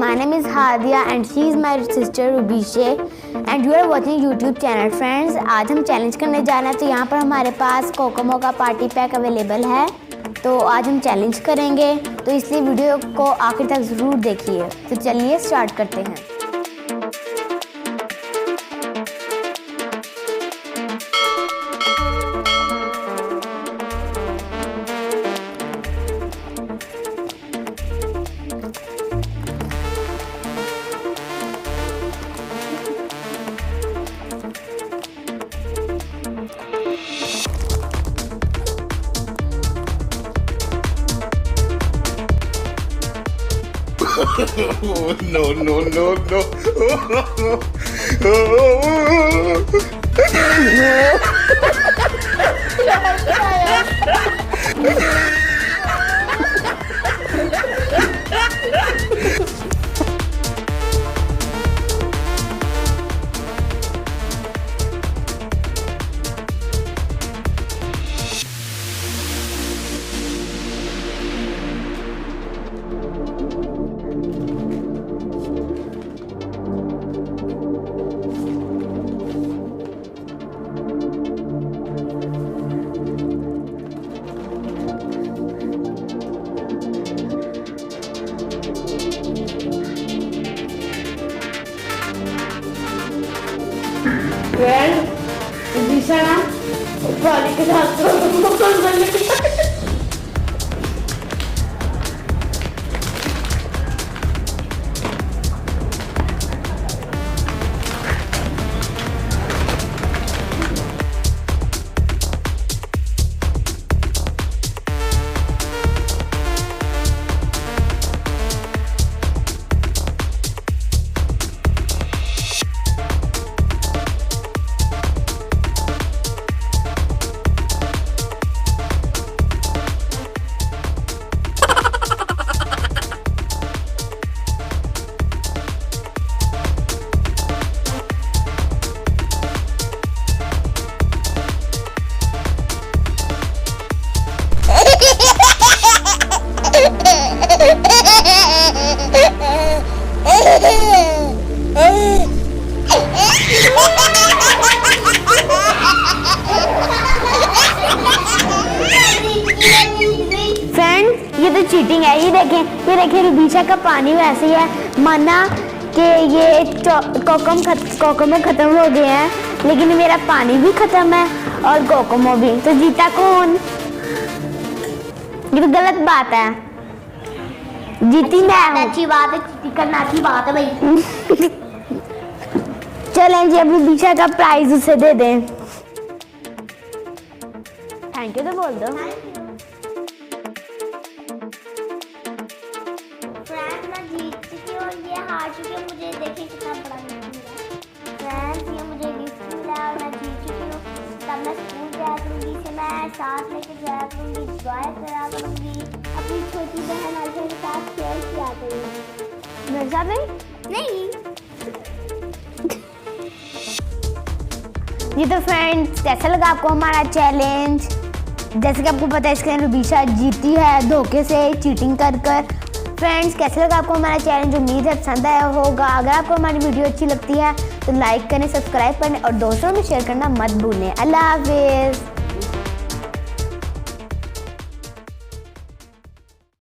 My name is Hadia and she is my sister Rubisha and you are watching YouTube channel friends। आज हम challenge करने जा रहे हैं। तो यहाँ पर हमारे पास कोकोमो का पार्टी पैक अवेलेबल है, तो आज हम चैलेंज करेंगे, तो इसलिए वीडियो को आखिर तक ज़रूर देखिए। तो चलिए स्टार्ट करते हैं। No, no, no, no. दिशा ना पानी के साथ ये तो चीटिंग है। ये देखें रुबीशा का पानी वैसे ही है, माना कि ये कोकोमो खत्म हो गए हैं, लेकिन मेरा पानी भी खत्म है और कोकोमो भी। तो जीता कौन? ये तो गलत बात है। जीती मैं हूँ। अच्छी बात है, चीटिंग करना अच्छी बात है भाई। चलें जी, अब रुबीशा का प्राइज उसे दे दें। थैंक यू तो बोल दो। ये हार चुके, मुझे देखिए कितना बड़ा गिफ्ट मिला। फ्रेंड्स, ये मुझे गिफ्ट मिला और मैं जीत चुकी हूँ। तब मैं स्कूल जाया करूँगी, इसे मैं साथ लेकर जाया करूँगी, एंजॉय करा करूँगी, अपनी छोटी बहन आयशा के साथ खेल किया करूँगी। मेरे साथ नहीं। ये तो फ्रेंड्स, कैसा लगा आपको हमारा चैलेंज? जैसे कि आपको पता है, इसके रुबीशा जीती है धोखे से, चीटिंग कर। फ्रेंड्स, कैसे लगा आपको हमारा चैलेंज? उम्मीद है पसंद आया होगा। अगर आपको हमारी वीडियो अच्छी लगती है तो लाइक करें, सब्सक्राइब करें और दोस्तों में शेयर करना मत भूलें। अल्लाह हाफिज़।